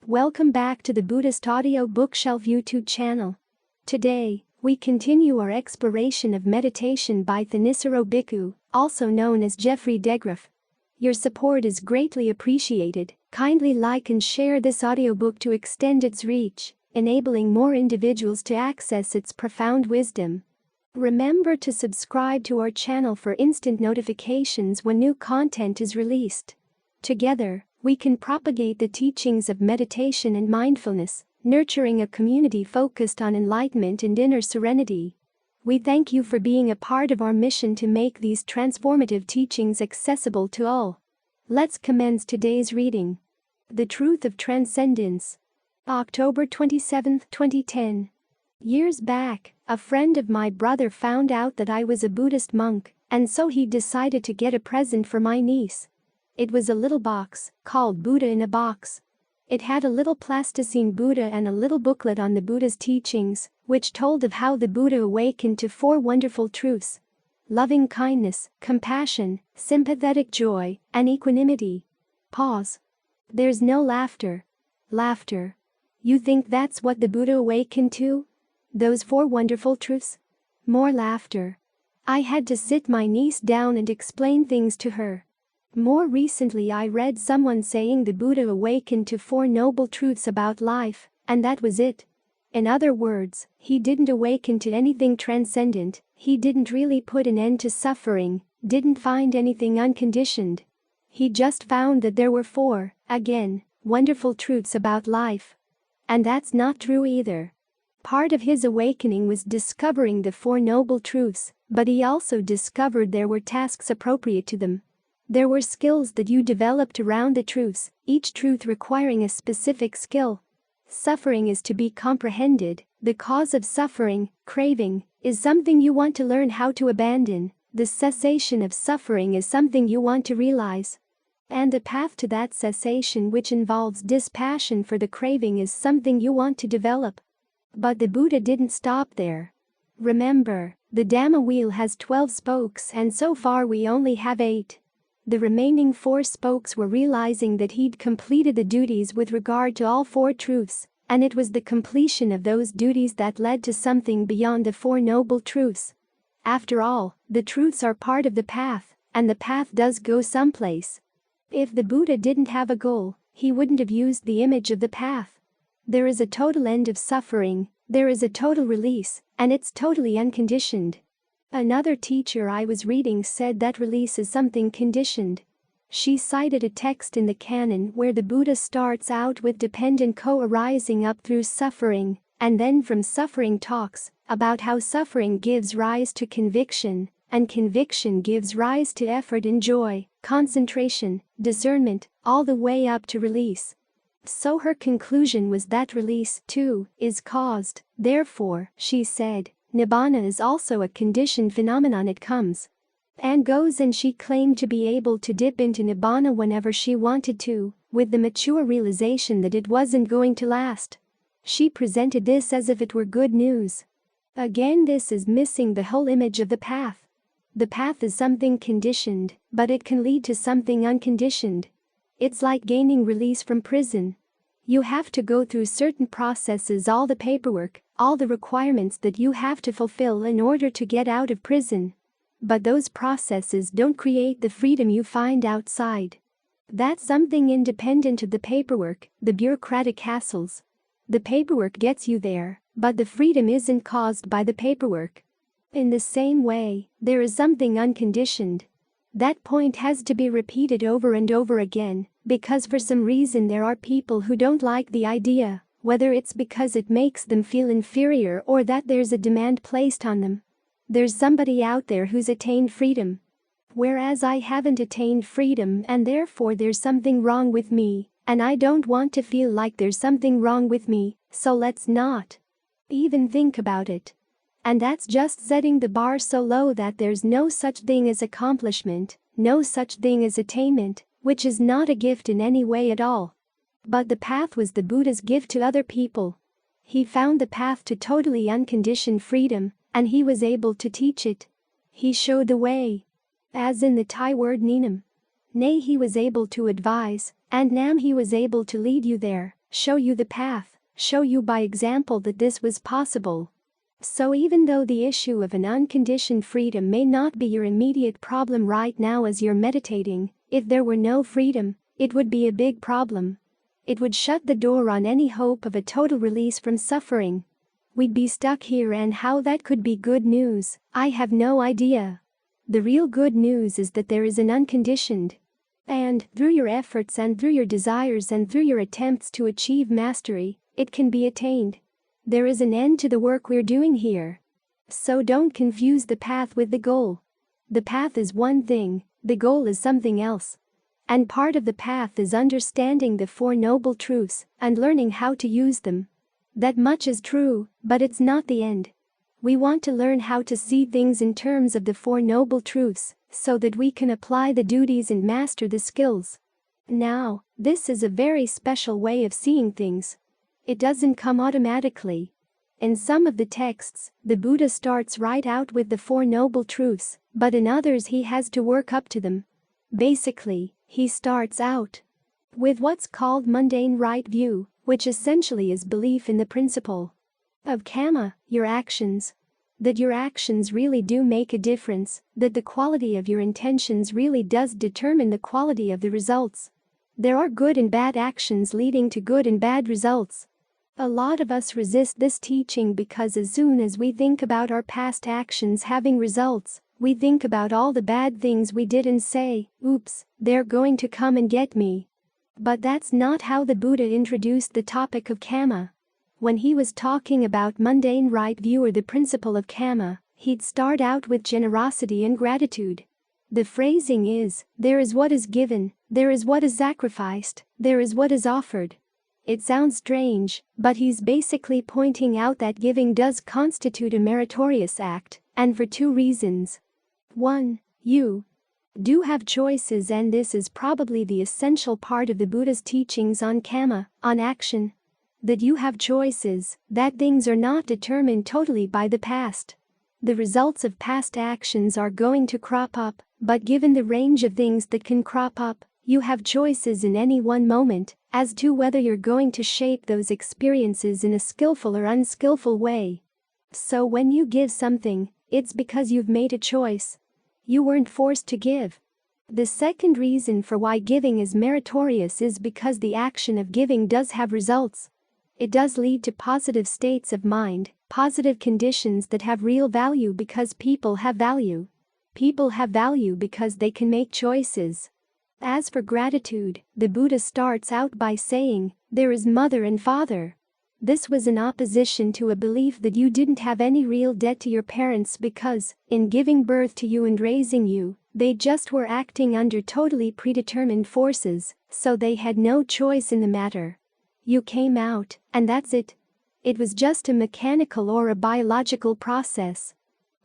Welcome back to the Buddhist Audio Bookshelf YouTube channel. Today, we continue our exploration of meditation by Thanissaro Bhikkhu, also known as Geoffrey DeGraff. Your support is greatly appreciated. Kindly like and share this audiobook to extend its reach, enabling more individuals to access its profound wisdom. Remember to subscribe to our channel for instant notifications when new content is released. Together, we can propagate the teachings of meditation and mindfulness, nurturing a community focused on enlightenment and inner serenity. We thank you for being a part of our mission to make these transformative teachings accessible to all. Let's commence today's reading. The Truth of Transcendence. October 27, 2010. Years back, a friend of my brother found out that I was a Buddhist monk, and so he decided to get a present for my niece. It was a little box, called Buddha in a Box. It had a little plasticine Buddha and a little booklet on the Buddha's teachings, which told of how the Buddha awakened to four wonderful truths: loving kindness, compassion, sympathetic joy, and equanimity. Pause. There's no laughter. Laughter. You think that's what the Buddha awakened to? Those four wonderful truths? More laughter. I had to sit my niece down and explain things to her. More recently I read someone saying the Buddha awakened to four noble truths about life, and that was it. In other words, he didn't awaken to anything transcendent, he didn't really put an end to suffering, didn't find anything unconditioned. He just found that there were four, again, wonderful truths about life. And that's not true either. Part of his awakening was discovering the four noble truths, but he also discovered there were tasks appropriate to them. There were skills that you developed around the truths, each truth requiring a specific skill. Suffering is to be comprehended. The cause of suffering, craving, is something you want to learn how to abandon. The cessation of suffering is something you want to realize. And the path to that cessation, which involves dispassion for the craving, is something you want to develop. But the Buddha didn't stop there. Remember, the Dhamma wheel has 12 spokes and so far we only have 8. The remaining 4 spokes were realizing that he'd completed the duties with regard to all 4 truths, and it was the completion of those duties that led to something beyond the 4 noble truths. After all, the truths are part of the path, and the path does go someplace. If the Buddha didn't have a goal, he wouldn't have used the image of the path. There is a total end of suffering, there is a total release, and it's totally unconditioned. Another teacher I was reading said that release is something conditioned. She cited a text in the canon where the Buddha starts out with dependent co-arising up through suffering, and then from suffering talks about how suffering gives rise to conviction, and conviction gives rise to effort and joy, concentration, discernment, all the way up to release. So her conclusion was that release, too, is caused. Therefore, she said, Nibbana is also a conditioned phenomenon. It comes and goes, and she claimed to be able to dip into Nibbana whenever she wanted to, with the mature realization that it wasn't going to last. She presented this as if it were good news. Again, this is missing the whole image of the path. The path is something conditioned, but it can lead to something unconditioned. It's like gaining release from prison. You have to go through certain processes, all the paperwork, all the requirements that you have to fulfill in order to get out of prison. But those processes don't create the freedom you find outside. That's something independent of the paperwork, the bureaucratic hassles. The paperwork gets you there, but the freedom isn't caused by the paperwork. In the same way, there is something unconditioned. That point has to be repeated over and over again, because for some reason there are people who don't like the idea, whether it's because it makes them feel inferior or that there's a demand placed on them. There's somebody out there who's attained freedom, whereas I haven't attained freedom, and therefore there's something wrong with me, and I don't want to feel like there's something wrong with me, so let's not even think about it. And that's just setting the bar so low that there's no such thing as accomplishment, no such thing as attainment, which is not a gift in any way at all. But the path was the Buddha's gift to other people. He found the path to totally unconditioned freedom, and he was able to teach it. He showed the way. As in the Thai word Ninam. Nay, he was able to advise, and Nam, he was able to lead you there. show you the path, show you by example that this was possible. So even though the issue of an unconditioned freedom may not be your immediate problem right now as you're meditating, if there were no freedom, it would be a big problem. It would shut the door on any hope of a total release from suffering. We'd be stuck here, and how that could be good news, I have no idea. The real good news is that there is an unconditioned. And, through your efforts and through your desires and through your attempts to achieve mastery, it can be attained. There is an end to the work we're doing here. So don't confuse the path with the goal. The path is one thing, the goal is something else. And part of the path is understanding the Four Noble Truths and learning how to use them. That much is true, but it's not the end. We want to learn how to see things in terms of the Four Noble Truths, so that we can apply the duties and master the skills. Now, this is a very special way of seeing things. It doesn't come automatically. In some of the texts, the Buddha starts right out with the Four Noble Truths, but in others he has to work up to them. Basically, he starts out with what's called mundane right view, which essentially is belief in the principle of karma, your actions. That your actions really do make a difference, that the quality of your intentions really does determine the quality of the results. There are good and bad actions leading to good and bad results. A lot of us resist this teaching because as soon as we think about our past actions having results, we think about all the bad things we did and say, oops, they're going to come and get me. But that's not how the Buddha introduced the topic of karma. When he was talking about mundane right view or the principle of karma, he'd start out with generosity and gratitude. The phrasing is, there is what is given, there is what is sacrificed, there is what is offered. It sounds strange, but he's basically pointing out that giving does constitute a meritorious act, and for two reasons. 1. You do have choices, and this is probably the essential part of the Buddha's teachings on karma, on action. That you have choices, that things are not determined totally by the past. The results of past actions are going to crop up, but given the range of things that can crop up, you have choices in any one moment as to whether you're going to shape those experiences in a skillful or unskillful way. So when you give something, it's because you've made a choice. You weren't forced to give. The second reason for why giving is meritorious is because the action of giving does have results. It does lead to positive states of mind, positive conditions that have real value because people have value. People have value because they can make choices. As for gratitude, the Buddha starts out by saying, there is mother and father. This was in opposition to a belief that you didn't have any real debt to your parents because, in giving birth to you and raising you, they just were acting under totally predetermined forces, so they had no choice in the matter. You came out, and that's it. It was just a mechanical or a biological process.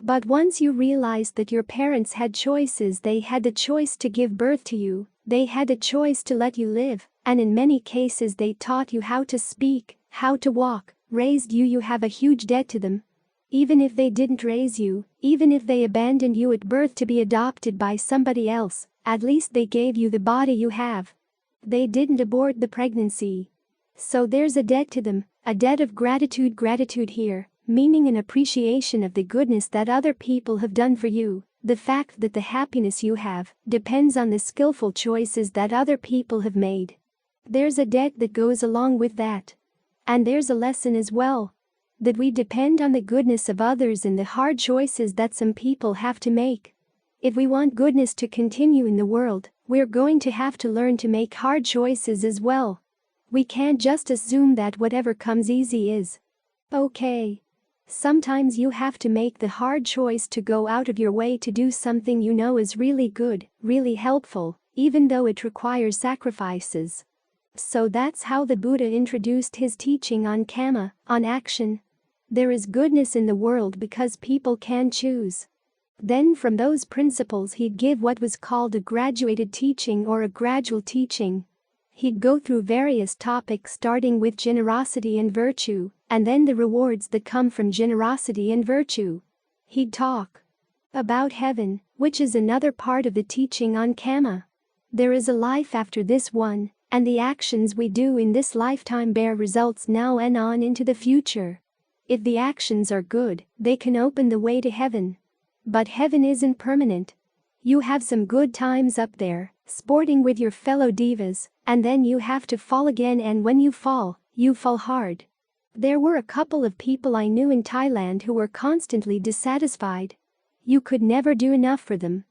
But once you realized that your parents had choices, they had the choice to give birth to you, they had a choice to let you live, and in many cases they taught you how to speak, how to walk, raised you. You have a huge debt to them. Even if they didn't raise you, even if they abandoned you at birth to be adopted by somebody else, at least they gave you the body you have. They didn't abort the pregnancy. So there's a debt to them, a debt of gratitude. Gratitude here, meaning an appreciation of the goodness that other people have done for you. The fact that the happiness you have depends on the skillful choices that other people have made. There's a debt that goes along with that. And there's a lesson as well. That we depend on the goodness of others in the hard choices that some people have to make. If we want goodness to continue in the world, we're going to have to learn to make hard choices as well. We can't just assume that whatever comes easy is okay. Sometimes you have to make the hard choice to go out of your way to do something you know is really good, really helpful, even though it requires sacrifices. So that's how the Buddha introduced his teaching on karma, on action. There is goodness in the world because people can choose. Then from those principles he'd give what was called a graduated teaching or a gradual teaching. He'd go through various topics starting with generosity and virtue, and then the rewards that come from generosity and virtue. He'd talk about heaven, which is another part of the teaching on karma. There is a life after this one, And the actions we do in this lifetime bear results now and on into the future. If the actions are good, they can open the way to heaven. But heaven isn't permanent. You have some good times up there, sporting with your fellow devas, and then you have to fall again, and when you fall hard. There were a couple of people I knew in Thailand who were constantly dissatisfied. You could never do enough for them.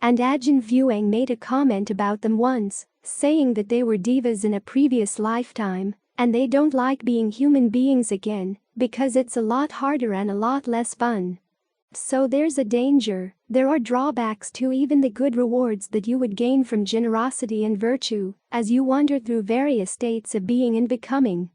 And Ajahn Fuang made a comment about them once, saying that they were devas in a previous lifetime, and they don't like being human beings again, because it's a lot harder and a lot less fun. So there's a danger, there are drawbacks to even the good rewards that you would gain from generosity and virtue, as you wander through various states of being and becoming.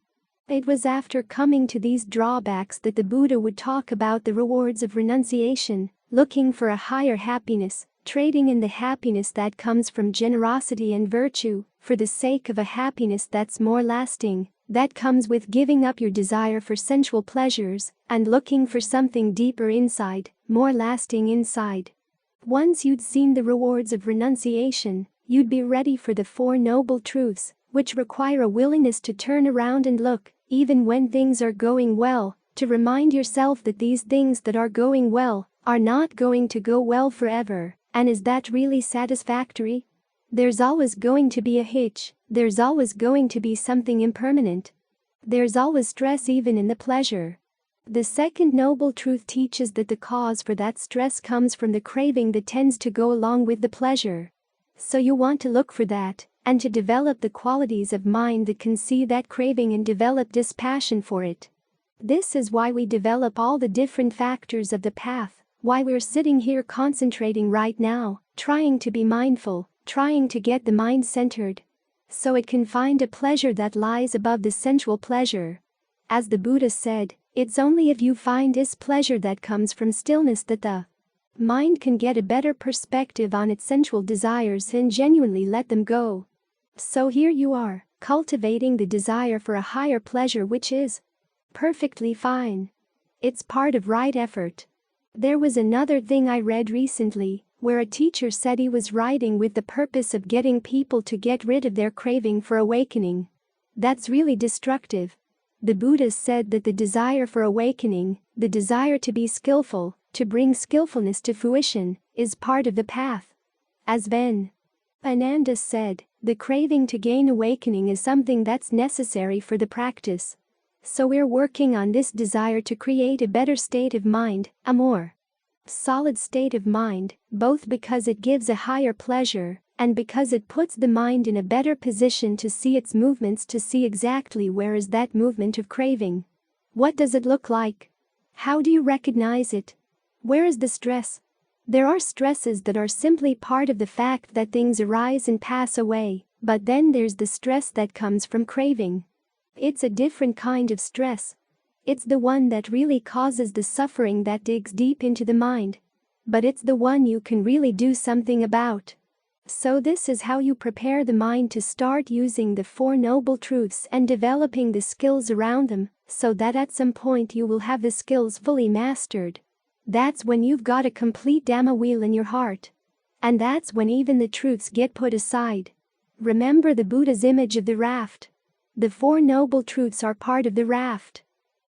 It was after coming to these drawbacks that the Buddha would talk about the rewards of renunciation, looking for a higher happiness, trading in the happiness that comes from generosity and virtue, for the sake of a happiness that's more lasting, that comes with giving up your desire for sensual pleasures, and looking for something deeper inside, more lasting inside. Once you'd seen the rewards of renunciation, you'd be ready for the Four Noble Truths, which require a willingness to turn around and look, even when things are going well, to remind yourself that these things that are going well are not going to go well forever. And is that really satisfactory? There's always going to be a hitch, there's always going to be something impermanent. There's always stress even in the pleasure. The second noble truth teaches that the cause for that stress comes from the craving that tends to go along with the pleasure. So you want to look for that, and to develop the qualities of mind that can see that craving and develop dispassion for it. This is why we develop all the different factors of the path, why we're sitting here concentrating right now, trying to be mindful, trying to get the mind centered, so it can find a pleasure that lies above the sensual pleasure. As the Buddha said, it's only if you find this pleasure that comes from stillness that the mind can get a better perspective on its sensual desires and genuinely let them go. So here you are, cultivating the desire for a higher pleasure, which is perfectly fine. It's part of right effort. There was another thing I read recently, where a teacher said he was writing with the purpose of getting people to get rid of their craving for awakening. That's really destructive. The Buddha said that the desire for awakening, the desire to be skillful, to bring skillfulness to fruition, is part of the path. As Ven Ananda said, the craving to gain awakening is something that's necessary for the practice. So we're working on this desire to create a better state of mind, a more solid state of mind, both because it gives a higher pleasure, and because it puts the mind in a better position to see its movements, to see exactly where is that movement of craving. What does it look like? How do you recognize it? Where is the stress? There are stresses that are simply part of the fact that things arise and pass away, but then there's the stress that comes from craving. It's a different kind of stress. It's the one that really causes the suffering that digs deep into the mind. But it's the one you can really do something about. So this is how you prepare the mind to start using the Four Noble Truths and developing the skills around them, so that at some point you will have the skills fully mastered. That's when you've got a complete Dhamma wheel in your heart. And that's when even the truths get put aside. Remember the Buddha's image of the raft. The Four Noble Truths are part of the raft.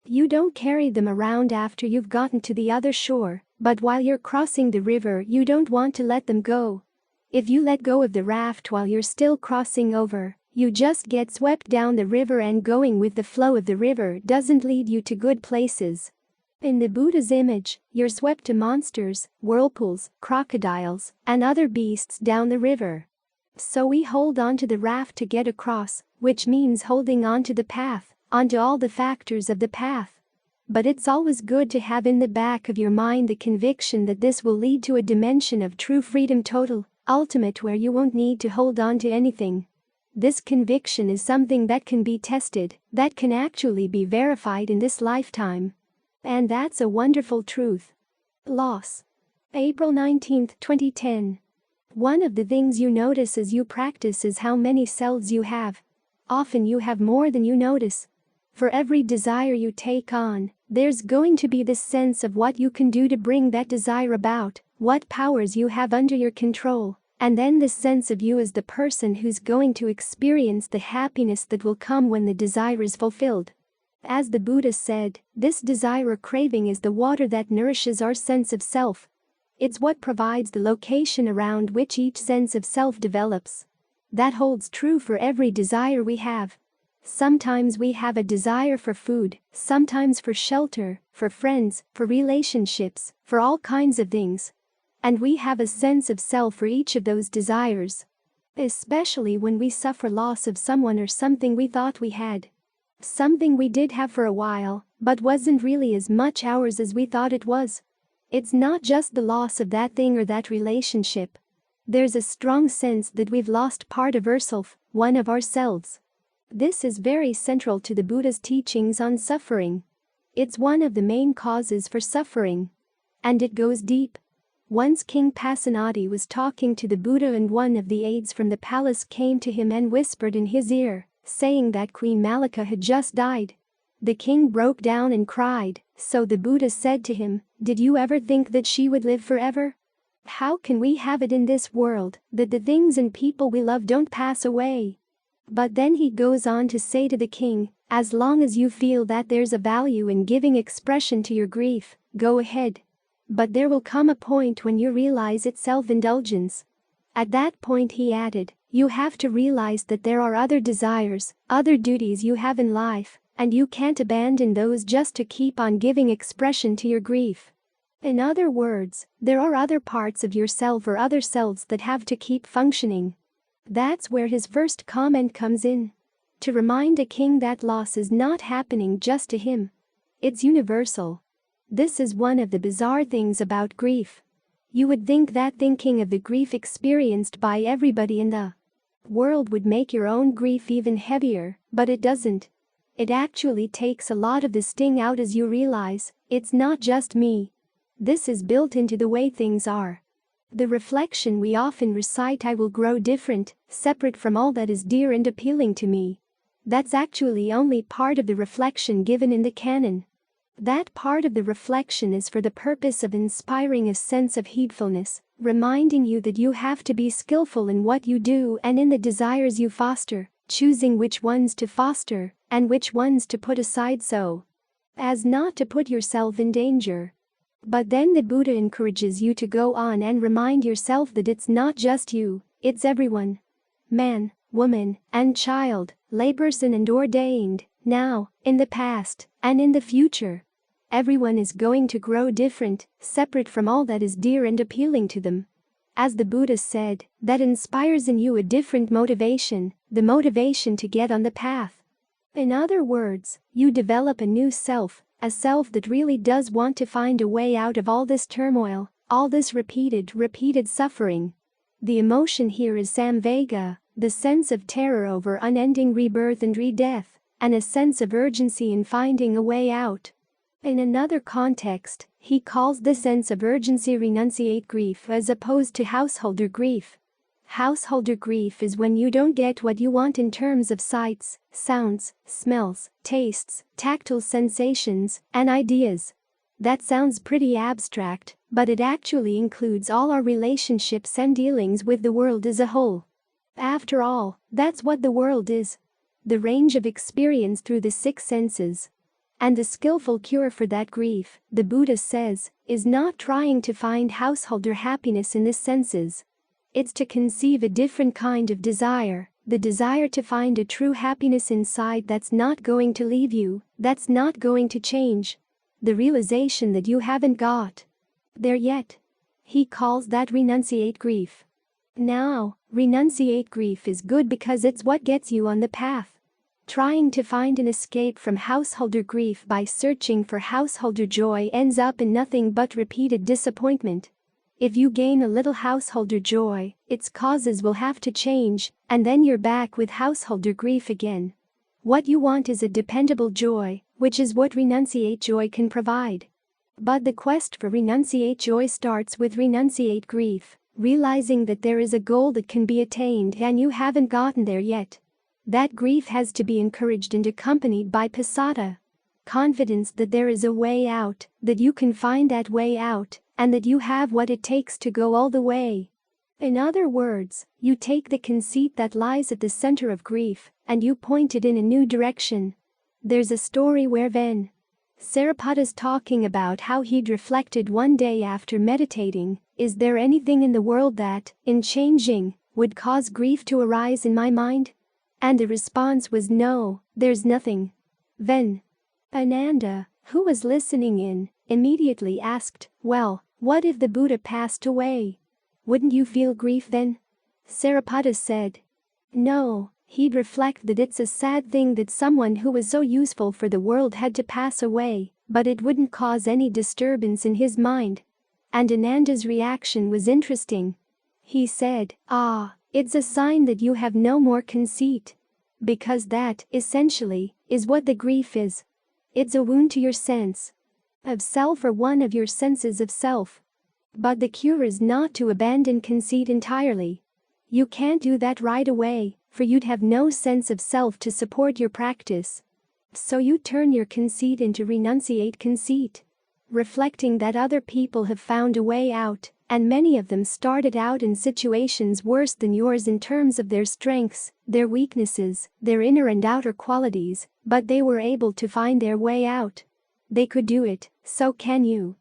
You don't carry them around after you've gotten to the other shore, but while you're crossing the river you don't want to let them go. If you let go of the raft while you're still crossing over, you just get swept down the river, and going with the flow of the river doesn't lead you to good places. In the Buddha's image, you're swept to monsters, whirlpools, crocodiles, and other beasts down the river. So we hold on to the raft to get across, which means holding on to the path, onto all the factors of the path. But it's always good to have in the back of your mind the conviction that this will lead to a dimension of true freedom, total, ultimate, where you won't need to hold on to anything. This conviction is something that can be tested, that can actually be verified in this lifetime. And that's a wonderful truth. Loss. April 19, 2010. One of the things you notice as you practice is how many selves you have. Often you have more than you notice. For every desire you take on, there's going to be this sense of what you can do to bring that desire about, what powers you have under your control, And then this sense of you as the person who's going to experience the happiness that will come when the desire is fulfilled. As the Buddha said, this desire or craving is the water that nourishes our sense of self. It's what provides the location around which each sense of self develops. That holds true for every desire we have. Sometimes we have a desire for food, sometimes for shelter, for friends, for relationships, for all kinds of things. And we have a sense of self for each of those desires. Especially when we suffer loss of someone or something we thought we had. Something we did have for a while, but wasn't really as much ours as we thought it was. It's not just the loss of that thing or that relationship. There's a strong sense that we've lost part of ourself, one of ourselves. This is very central to the Buddha's teachings on suffering. It's one of the main causes for suffering. And it goes deep. Once King Pasenadi was talking to the Buddha and one of the aides from the palace came to him and whispered in his ear, saying that Queen Malika had just died. The king broke down and cried, so the Buddha said to him, "Did you ever think that she would live forever? How can we have it in this world that the things and people we love don't pass away?" But then he goes on to say to the king, "As long as you feel that there's a value in giving expression to your grief, go ahead. But there will come a point when you realize it's self-indulgence." At that point, he added, "You have to realize that there are other desires, other duties you have in life, and you can't abandon those just to keep on giving expression to your grief." In other words, there are other parts of yourself or other selves that have to keep functioning. That's where his first comment comes in. To remind a king that loss is not happening just to him. It's universal. This is one of the bizarre things about grief. You would think that thinking of the grief experienced by everybody in the world would make your own grief even heavier, but it doesn't. It actually takes a lot of the sting out as you realize, it's not just me. This is built into the way things are. The reflection we often recite, "I will grow different, separate from all that is dear and appealing to me." That's actually only part of the reflection given in the canon. That part of the reflection is for the purpose of inspiring a sense of heedfulness, reminding you that you have to be skillful in what you do and in the desires you foster, choosing which ones to foster and which ones to put aside so as not to put yourself in danger. But then the Buddha encourages you to go on and remind yourself that it's not just you, it's everyone. Man, woman, and child, layperson and ordained, now, in the past, and in the future. Everyone is going to grow different, separate from all that is dear and appealing to them. As the Buddha said, that inspires in you a different motivation, the motivation to get on the path. In other words, you develop a new self, a self that really does want to find a way out of all this turmoil, all this repeated suffering. The emotion here is samvega, the sense of terror over unending rebirth and re-death, and a sense of urgency in finding a way out. In another context, he calls this sense of urgency renunciate grief as opposed to householder grief. Householder grief is when you don't get what you want in terms of sights, sounds, smells, tastes, tactile sensations, and ideas. That sounds pretty abstract, but it actually includes all our relationships and dealings with the world as a whole. After all, that's what the world is. The range of experience through the six senses. And the skillful cure for that grief, the Buddha says, is not trying to find householder happiness in the senses. It's to conceive a different kind of desire, the desire to find a true happiness inside that's not going to leave you, that's not going to change. The realization that you haven't got there yet. He calls that renunciate grief. Now, renunciate grief is good because it's what gets you on the path. Trying to find an escape from householder grief by searching for householder joy ends up in nothing but repeated disappointment. If you gain a little householder joy, its causes will have to change, and then you're back with householder grief again. What you want is a dependable joy, which is what renunciate joy can provide. But the quest for renunciate joy starts with renunciate grief, realizing that there is a goal that can be attained and you haven't gotten there yet. That grief has to be encouraged and accompanied by pasada, confidence that there is a way out, that you can find that way out, and that you have what it takes to go all the way. In other words, you take the conceit that lies at the center of grief and you point it in a new direction. There's a story where Ven. Saripada's talking about how he'd reflected one day after meditating, is there anything in the world that, in changing, would cause grief to arise in my mind? And the response was no, there's nothing. Then Ananda, who was listening in, immediately asked, well, what if the Buddha passed away? Wouldn't you feel grief then? Saripada said, no, he'd reflect that it's a sad thing that someone who was so useful for the world had to pass away, but it wouldn't cause any disturbance in his mind. And Ananda's reaction was interesting. He said, it's a sign that you have no more conceit. Because that, essentially, is what the grief is. It's a wound to your sense of self or one of your senses of self. But the cure is not to abandon conceit entirely. You can't do that right away, for you'd have no sense of self to support your practice. So you turn your conceit into renunciate conceit, reflecting that other people have found a way out, and many of them started out in situations worse than yours in terms of their strengths, their weaknesses, their inner and outer qualities, but they were able to find their way out. They could do it, so can you.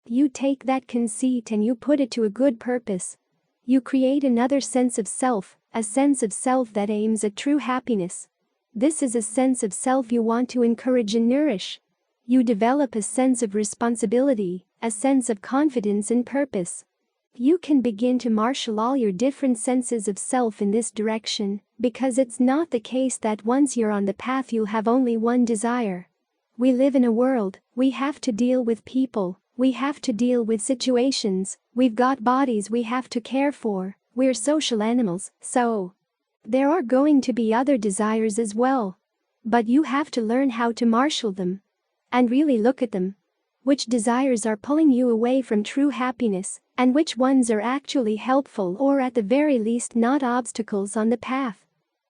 You take that conceit and you put it to a good purpose. You create another sense of self, a sense of self that aims at true happiness. This is a sense of self you want to encourage and nourish. You develop a sense of responsibility, a sense of confidence and purpose. You can begin to marshal all your different senses of self in this direction, because it's not the case that once you're on the path you'll have only one desire. We live in a world, we have to deal with people, we have to deal with situations, we've got bodies we have to care for, we're social animals, so there are going to be other desires as well. But you have to learn how to marshal them and really look at them. Which desires are pulling you away from true happiness, and which ones are actually helpful or at the very least not obstacles on the path.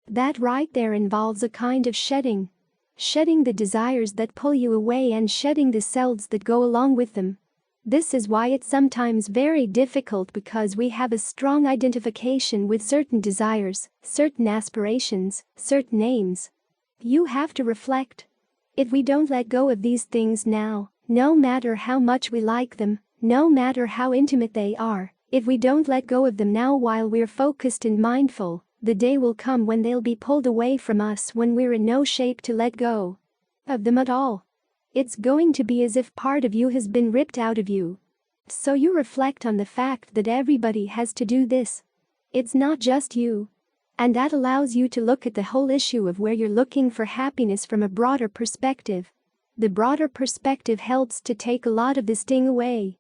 That right there involves a kind of shedding. Shedding the desires that pull you away and shedding the selves that go along with them. This is why it's sometimes very difficult, because we have a strong identification with certain desires, certain aspirations, certain aims. You have to reflect. If we don't let go of these things now, no matter how much we like them, no matter how intimate they are, if we don't let go of them now while we're focused and mindful, the day will come when they'll be pulled away from us when we're in no shape to let go of them at all. It's going to be as if part of you has been ripped out of you. So you reflect on the fact that everybody has to do this. It's not just you. And that allows you to look at the whole issue of where you're looking for happiness from a broader perspective. The broader perspective helps to take a lot of the sting away.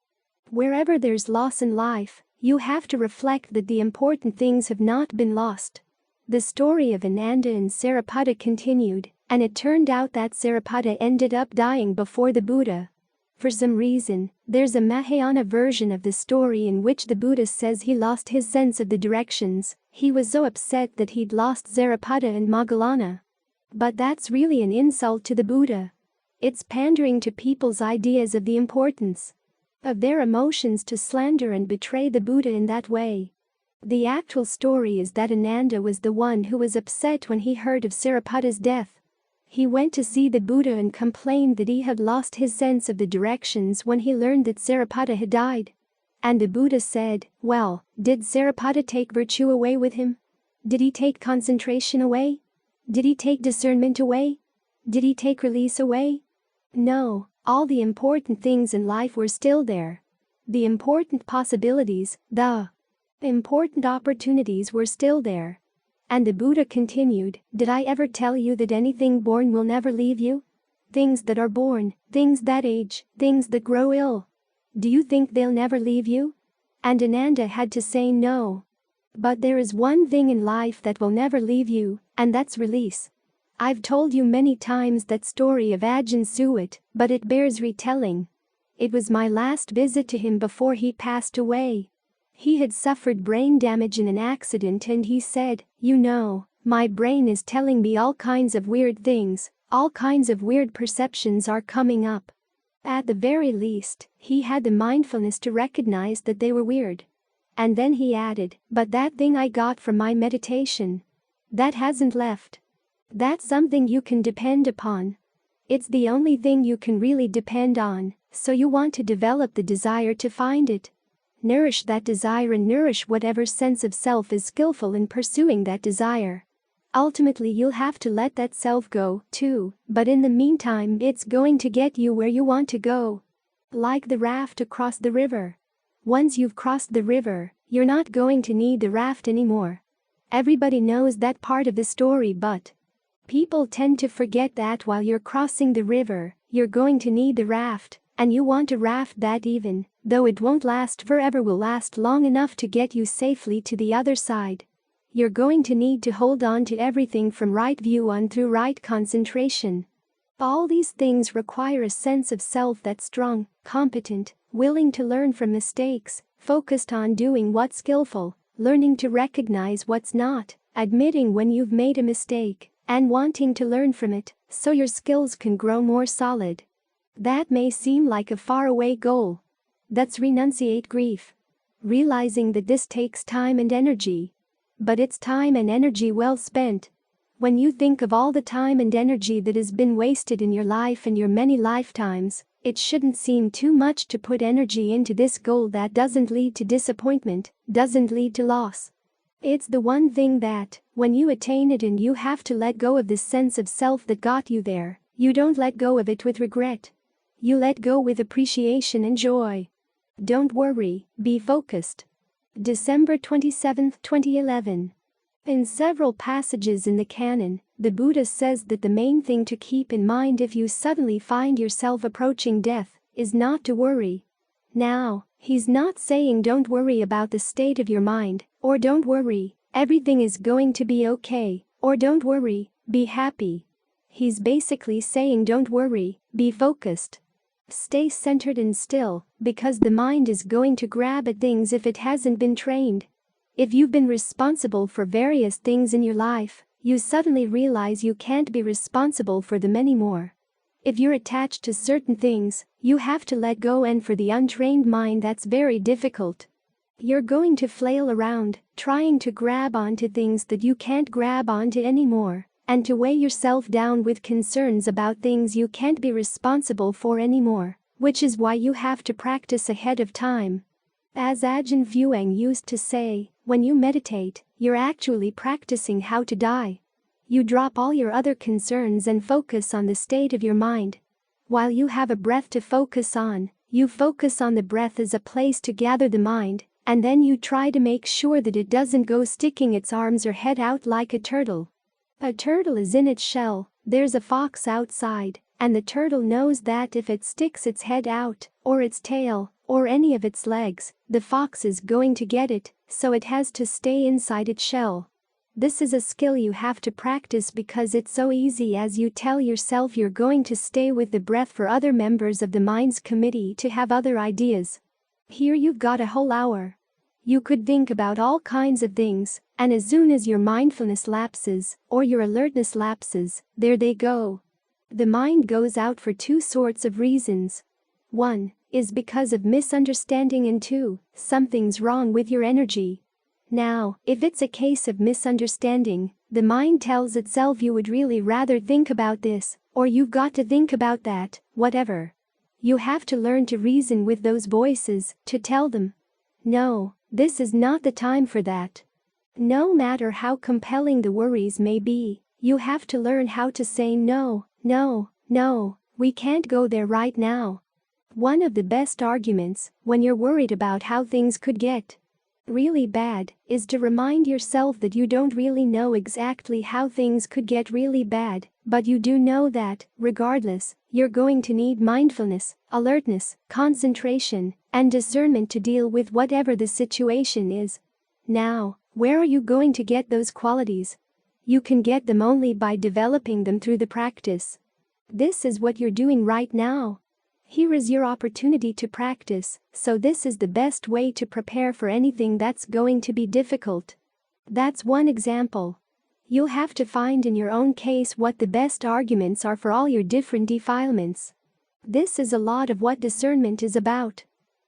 Wherever there's loss in life, you have to reflect that the important things have not been lost. The story of Ananda and Saripada continued, and it turned out that Saripada ended up dying before the Buddha. For some reason, there's a Mahayana version of the story in which the Buddha says he lost his sense of the directions. He was so upset that he'd lost Saripada and Moggallana. But that's really an insult to the Buddha. It's pandering to people's ideas of the importance of their emotions to slander and betray the Buddha in that way. The actual story is that Ananda was the one who was upset when he heard of Saripada's death. He went to see the Buddha and complained that he had lost his sense of the directions when he learned that Saripada had died. And the Buddha said, well, did Saripada take virtue away with him? Did he take concentration away? Did he take discernment away? Did he take release away? No, all the important things in life were still there. The important possibilities, the important opportunities were still there. And the Buddha continued, did I ever tell you that anything born will never leave you? Things that are born, things that age, things that grow ill. Do you think they'll never leave you? And Ananda had to say no. But there is one thing in life that will never leave you, and that's release. I've told you many times that story of Ajahn Suwat, but it bears retelling. It was my last visit to him before he passed away. He had suffered brain damage in an accident and he said, you know, my brain is telling me all kinds of weird things, all kinds of weird perceptions are coming up. At the very least, he had the mindfulness to recognize that they were weird. And then he added, but that thing I got from my meditation. That hasn't left. That's something you can depend upon. It's the only thing you can really depend on, so you want to develop the desire to find it. Nourish that desire and nourish whatever sense of self is skillful in pursuing that desire. Ultimately you'll have to let that self go, too, but in the meantime it's going to get you where you want to go. Like the raft across the river. Once you've crossed the river, you're not going to need the raft anymore. Everybody knows that part of the story, but people tend to forget that while you're crossing the river, you're going to need the raft, and you want a raft that even though it won't last forever will last long enough to get you safely to the other side. You're going to need to hold on to everything from right view on through right concentration. All these things require a sense of self that's strong, competent, willing to learn from mistakes, focused on doing what's skillful, learning to recognize what's not, admitting when you've made a mistake, and wanting to learn from it, so your skills can grow more solid. That may seem like a faraway goal. That's renunciate grief. Realizing that this takes time and energy. But it's time and energy well spent. When you think of all the time and energy that has been wasted in your life and your many lifetimes, it shouldn't seem too much to put energy into this goal that doesn't lead to disappointment, doesn't lead to loss. It's the one thing that, when you attain it and you have to let go of this sense of self that got you there, you don't let go of it with regret. You let go with appreciation and joy. Don't worry, be focused. December 27, 2011. In several passages in the canon, the Buddha says that the main thing to keep in mind if you suddenly find yourself approaching death is not to worry. Now, he's not saying don't worry about the state of your mind, or don't worry, everything is going to be okay, or don't worry, be happy. He's basically saying don't worry, be focused. Stay centered and still, because the mind is going to grab at things if it hasn't been trained. If you've been responsible for various things in your life, you suddenly realize you can't be responsible for them anymore. If you're attached to certain things, you have to let go, and for the untrained mind that's very difficult. You're going to flail around, trying to grab onto things that you can't grab onto anymore, and to weigh yourself down with concerns about things you can't be responsible for anymore, which is why you have to practice ahead of time. As Ajahn Fuang used to say, when you meditate, you're actually practicing how to die. You drop all your other concerns and focus on the state of your mind. While you have a breath to focus on, you focus on the breath as a place to gather the mind, and then you try to make sure that it doesn't go sticking its arms or head out like a turtle. A turtle is in its shell, there's a fox outside, and the turtle knows that if it sticks its head out, or its tail, or any of its legs, the fox is going to get it, so it has to stay inside its shell. This is a skill you have to practice because it's so easy as you tell yourself you're going to stay with the breath for other members of the mind's committee to have other ideas. Here you've got a whole hour. You could think about all kinds of things, and as soon as your mindfulness lapses, or your alertness lapses, there they go. The mind goes out for two sorts of reasons. One is because of misunderstanding, and two, something's wrong with your energy. Now, if it's a case of misunderstanding, the mind tells itself you would really rather think about this, or you've got to think about that, whatever. You have to learn to reason with those voices, to tell them, no, this is not the time for that. No matter how compelling the worries may be, you have to learn how to say no, no, no, we can't go there right now. One of the best arguments, when you're worried about how things could get really bad, is to remind yourself that you don't really know exactly how things could get really bad, but you do know that, regardless, you're going to need mindfulness, alertness, concentration, and discernment to deal with whatever the situation is. Now, where are you going to get those qualities? You can get them only by developing them through the practice. This is what you're doing right now. Here is your opportunity to practice, so this is the best way to prepare for anything that's going to be difficult. That's one example. You'll have to find in your own case what the best arguments are for all your different defilements. This is a lot of what discernment is about.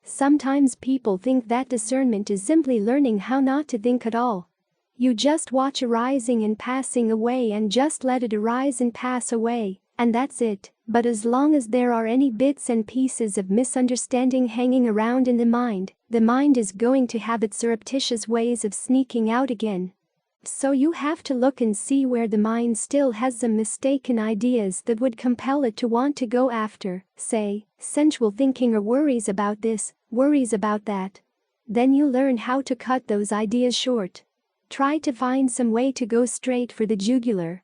Sometimes people think that discernment is simply learning how not to think at all. You just watch arising and passing away and just let it arise and pass away, and that's it. But as long as there are any bits and pieces of misunderstanding hanging around in the mind is going to have its surreptitious ways of sneaking out again. So you have to look and see where the mind still has some mistaken ideas that would compel it to want to go after, say, sensual thinking or worries about this, worries about that. Then you learn how to cut those ideas short. Try to find some way to go straight for the jugular.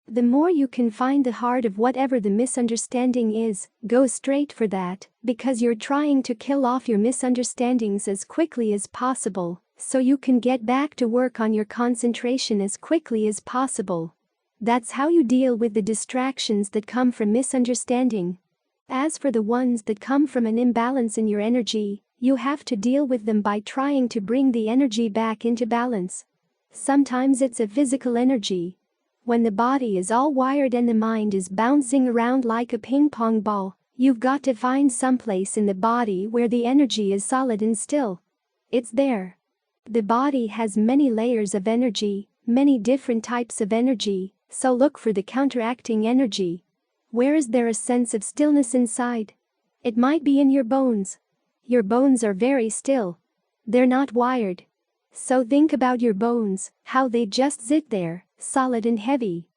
The more you can find the heart of whatever the misunderstanding is, go straight for that, because you're trying to kill off your misunderstandings as quickly as possible, so you can get back to work on your concentration as quickly as possible. That's how you deal with the distractions that come from misunderstanding. As for the ones that come from an imbalance in your energy, you have to deal with them by trying to bring the energy back into balance. Sometimes it's a physical energy. When the body is all wired and the mind is bouncing around like a ping-pong ball, you've got to find some place in the body where the energy is solid and still. It's there. The body has many layers of energy, many different types of energy, so look for the counteracting energy. Where is there a sense of stillness inside? It might be in your bones. Your bones are very still. They're not wired. So think about your bones, how they just sit there, solid and heavy.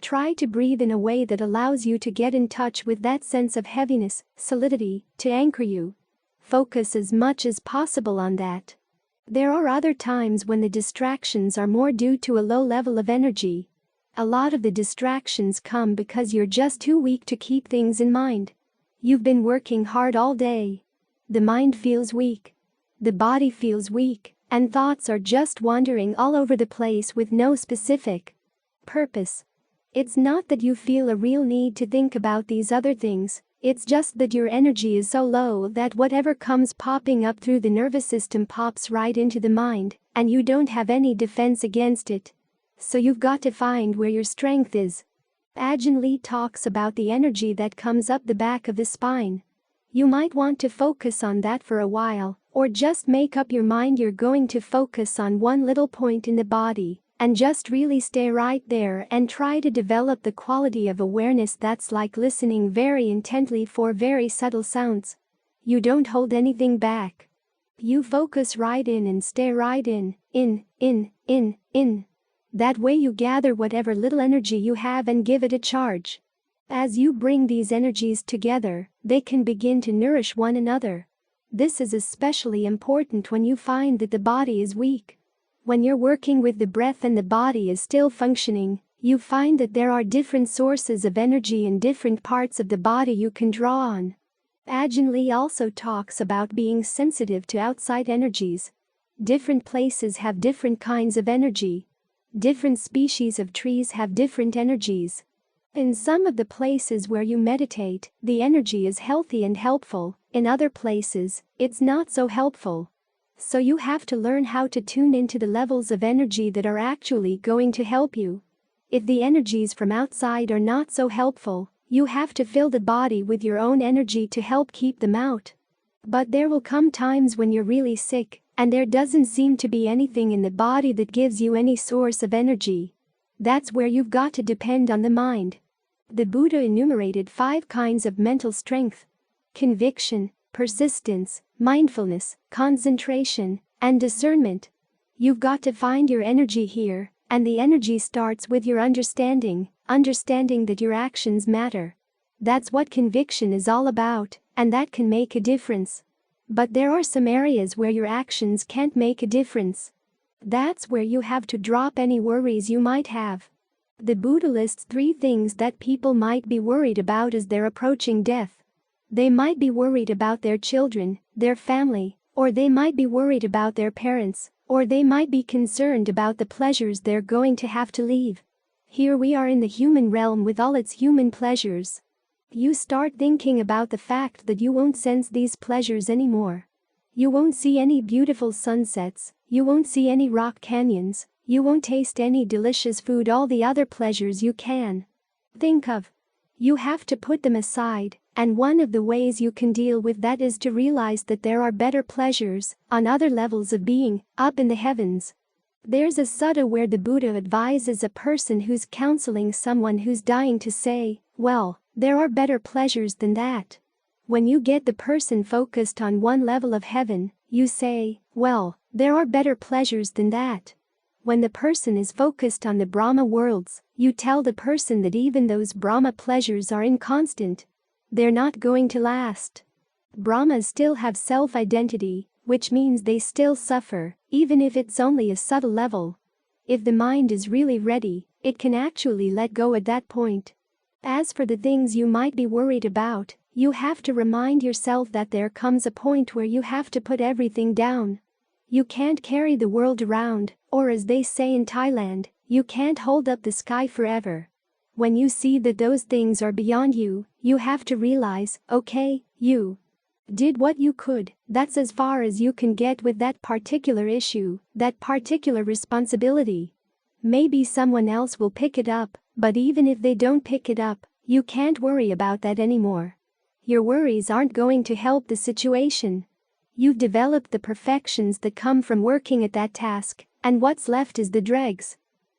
Try to breathe in a way that allows you to get in touch with that sense of heaviness, solidity, to anchor you. Focus as much as possible on that. There are other times when the distractions are more due to a low level of energy. A lot of the distractions come because you're just too weak to keep things in mind. You've been working hard all day. The mind feels weak. The body feels weak. And thoughts are just wandering all over the place with no specific purpose. It's not that you feel a real need to think about these other things, it's just that your energy is so low that whatever comes popping up through the nervous system pops right into the mind, and you don't have any defense against it. So you've got to find where your strength is. Ajahn Lee talks about the energy that comes up the back of the spine. You might want to focus on that for a while, or just make up your mind you're going to focus on one little point in the body, and just really stay right there and try to develop the quality of awareness that's like listening very intently for very subtle sounds. You don't hold anything back. You focus right in and stay right in. That way you gather whatever little energy you have and give it a charge. As you bring these energies together, they can begin to nourish one another. This is especially important when you find that the body is weak. When you're working with the breath and the body is still functioning, you find that there are different sources of energy in different parts of the body you can draw on. Ajahn Lee also talks about being sensitive to outside energies. Different places have different kinds of energy. Different species of trees have different energies. In some of the places where you meditate, the energy is healthy and helpful. In other places, it's not so helpful. So you have to learn how to tune into the levels of energy that are actually going to help you. If the energies from outside are not so helpful, you have to fill the body with your own energy to help keep them out. But there will come times when you're really sick, and there doesn't seem to be anything in the body that gives you any source of energy. That's where you've got to depend on the mind. The Buddha enumerated 5 kinds of mental strength: conviction, persistence, mindfulness, concentration, and discernment. You've got to find your energy here, and the energy starts with your understanding that your actions matter. That's what conviction is all about, and that can make a difference. But there are some areas where your actions can't make a difference. That's where you have to drop any worries you might have. The Buddha lists 3 things that people might be worried about as they're approaching death. They might be worried about their children, their family, or they might be worried about their parents, or they might be concerned about the pleasures they're going to have to leave. Here we are in the human realm with all its human pleasures. You start thinking about the fact that you won't sense these pleasures anymore. You won't see any beautiful sunsets, you won't see any rock canyons, you won't taste any delicious food, all the other pleasures you can think of. You have to put them aside, And one of the ways you can deal with that is to realize that there are better pleasures on other levels of being, up in the heavens. There's a sutta where the Buddha advises a person who's counseling someone who's dying to say, well, there are better pleasures than that. When you get the person focused on one level of heaven, you say, well, there are better pleasures than that. When the person is focused on the Brahma worlds, you tell the person that even those Brahma pleasures are inconstant. They're not going to last. Brahmas still have self-identity, which means they still suffer, even if it's only a subtle level. If the mind is really ready, it can actually let go at that point. As for the things you might be worried about, you have to remind yourself that there comes a point where you have to put everything down. You can't carry the world around, or as they say in Thailand, you can't hold up the sky forever. When you see that those things are beyond you, you have to realize, okay, you did what you could, that's as far as you can get with that particular issue, that particular responsibility. Maybe someone else will pick it up, but even if they don't pick it up, you can't worry about that anymore. Your worries aren't going to help the situation. You've developed the perfections that come from working at that task, and what's left is the dregs.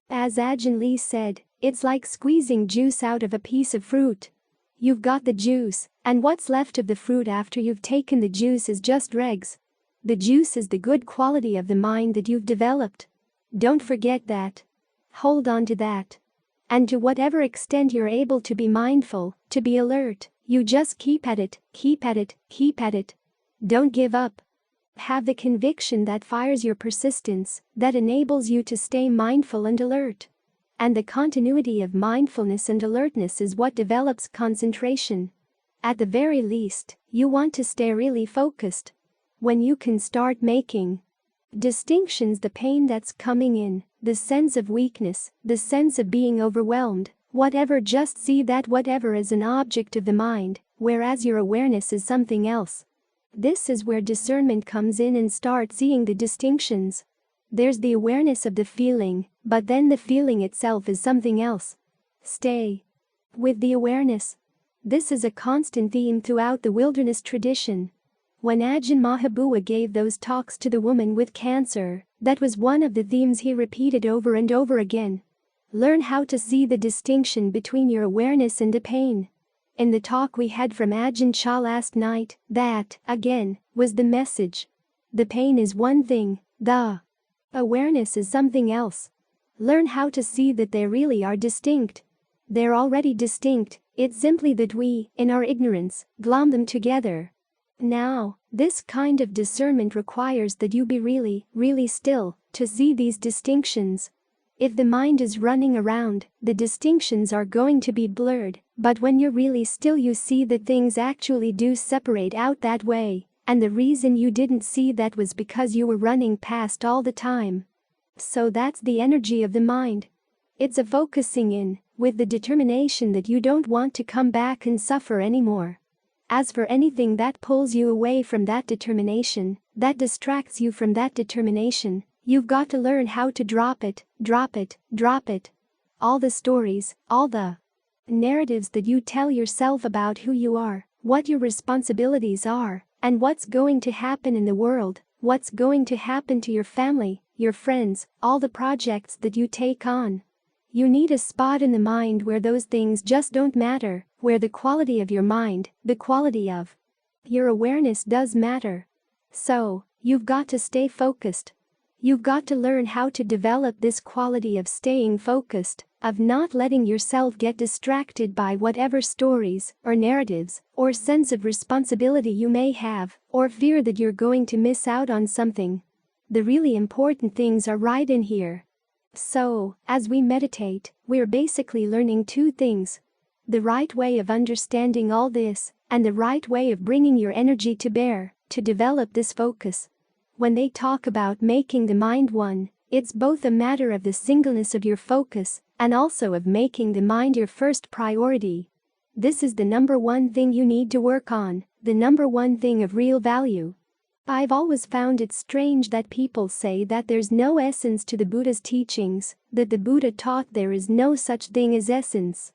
As Ajahn Lee said, it's like squeezing juice out of a piece of fruit. You've got the juice, and what's left of the fruit after you've taken the juice is just dregs. The juice is the good quality of the mind that you've developed. Don't forget that. Hold on to that. And to whatever extent you're able to be mindful, to be alert, you just keep at it, keep at it, keep at it. Don't give up. Have the conviction that fires your persistence, that enables you to stay mindful and alert. And the continuity of mindfulness and alertness is what develops concentration. At the very least, you want to stay really focused. When you can start making distinctions, the pain that's coming in, the sense of weakness, the sense of being overwhelmed, whatever, just see that whatever is an object of the mind, whereas your awareness is something else. This is where discernment comes in and start seeing the distinctions. There's the awareness of the feeling, but then the feeling itself is something else. Stay with the awareness. This is a constant theme throughout the wilderness tradition. When Ajahn Mahabua gave those talks to the woman with cancer, that was one of the themes he repeated over and over again. Learn how to see the distinction between your awareness and the pain. In the talk we had from Ajahn Chah last night, that, again, was the message. The pain is one thing, the awareness is something else. Learn how to see that they really are distinct. They're already distinct, it's simply that we, in our ignorance, glom them together. Now, this kind of discernment requires that you be really, really still, to see these distinctions. If the mind is running around, the distinctions are going to be blurred, but when you're really still you see that things actually do separate out that way, and the reason you didn't see that was because you were running past all the time. So that's the energy of the mind. It's a focusing in, with the determination that you don't want to come back and suffer anymore. As for anything that pulls you away from that determination, that distracts you from that determination, you've got to learn how to drop it, drop it, drop it. All the stories, all the narratives that you tell yourself about who you are, what your responsibilities are, and what's going to happen in the world, what's going to happen to your family, your friends, all the projects that you take on. You need a spot in the mind where those things just don't matter, where the quality of your mind, the quality of your awareness does matter. So, you've got to stay focused. You've got to learn how to develop this quality of staying focused, of not letting yourself get distracted by whatever stories, or narratives, or sense of responsibility you may have, or fear that you're going to miss out on something. The really important things are right in here. So, as we meditate, we're basically learning two things. The right way of understanding all this, and the right way of bringing your energy to bear, to develop this focus. When they talk about making the mind one, it's both a matter of the singleness of your focus, and also of making the mind your first priority. This is the number one thing you need to work on, the number one thing of real value. I've always found it strange that people say that there's no essence to the Buddha's teachings, that the Buddha taught there is no such thing as essence.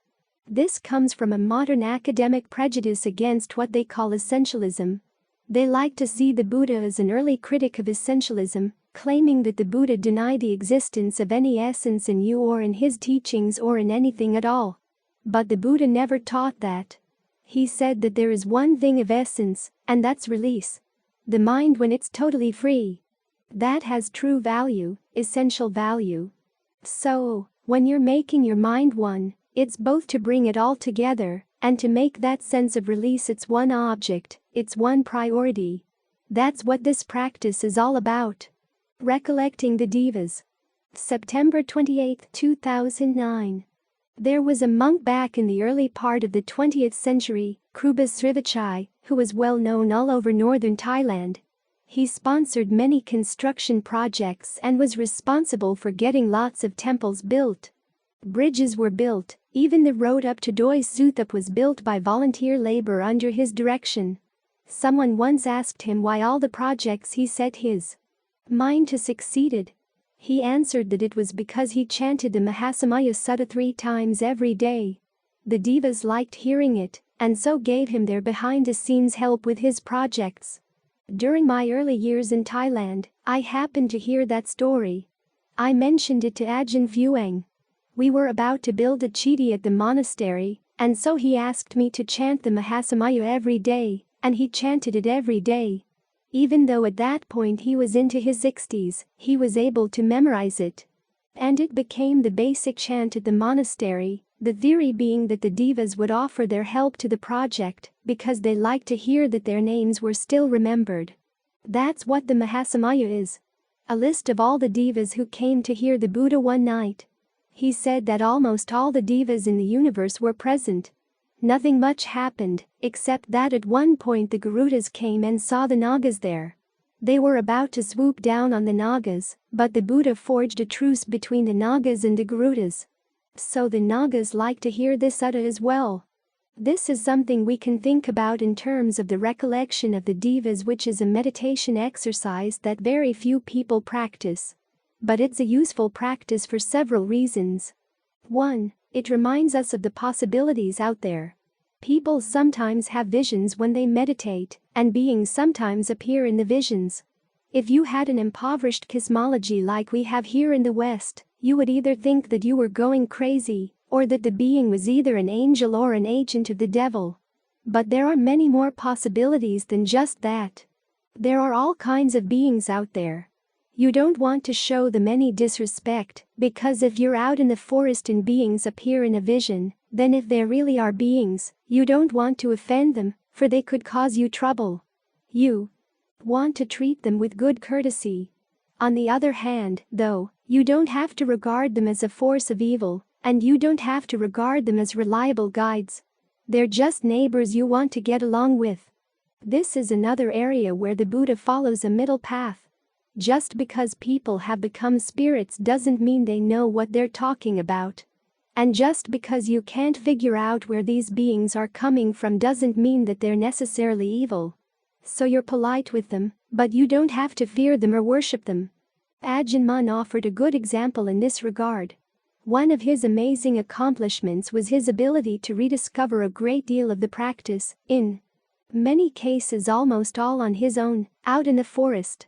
This comes from a modern academic prejudice against what they call essentialism. They like to see the Buddha as an early critic of essentialism, claiming that the Buddha denied the existence of any essence in you or in his teachings or in anything at all. But the Buddha never taught that. He said that there is one thing of essence, and that's release. The mind when it's totally free. That has true value, essential value. So, when you're making your mind one, it's both to bring it all together and to make that sense of release its one object, its one priority. That's what this practice is all about. Recollecting the Devas. September 28, 2009. There was a monk back in the early part of the 20th century, Kruba Srivachai, who was well known all over northern Thailand. He sponsored many construction projects and was responsible for getting lots of temples built. Bridges were built, even the road up to Doi Suthup was built by volunteer labor under his direction. Someone once asked him why all the projects he set his mind to succeeded. He answered that it was because he chanted the Mahasamaya Sutta 3 times every day. The Devas liked hearing it, and so gave him their behind-the-scenes help with his projects. During my early years in Thailand, I happened to hear that story. I mentioned it to Ajahn Phuang. We were about to build a chiti at the monastery, and so he asked me to chant the Mahasamaya every day, and he chanted it every day. Even though at that point he was into his 60s, he was able to memorize it. And it became the basic chant at the monastery, the theory being that the Devas would offer their help to the project because they liked to hear that their names were still remembered. That's what the Mahasamaya is. A list of all the Devas who came to hear the Buddha one night. He said that almost all the Devas in the universe were present. Nothing much happened, except that at one point the Garudas came and saw the Nagas there. They were about to swoop down on the Nagas, but the Buddha forged a truce between the Nagas and the Garudas. So the Nagas like to hear this sutta as well. This is something we can think about in terms of the recollection of the Devas, which is a meditation exercise that very few people practice. But it's a useful practice for several reasons. 1. It reminds us of the possibilities out there. People sometimes have visions when they meditate, and beings sometimes appear in the visions. If you had an impoverished cosmology like we have here in the West, you would either think that you were going crazy, or that the being was either an angel or an agent of the devil. But there are many more possibilities than just that. There are all kinds of beings out there. You don't want to show them any disrespect, because if you're out in the forest and beings appear in a vision, then if there really are beings, you don't want to offend them, for they could cause you trouble. You want to treat them with good courtesy. On the other hand, though, you don't have to regard them as a force of evil, and you don't have to regard them as reliable guides. They're just neighbors you want to get along with. This is another area where the Buddha follows a middle path. Just because people have become spirits doesn't mean they know what they're talking about. And just because you can't figure out where these beings are coming from doesn't mean that they're necessarily evil. So you're polite with them, but you don't have to fear them or worship them. Ajahn Mun offered a good example in this regard. One of his amazing accomplishments was his ability to rediscover a great deal of the practice, in many cases almost all on his own, out in the forest.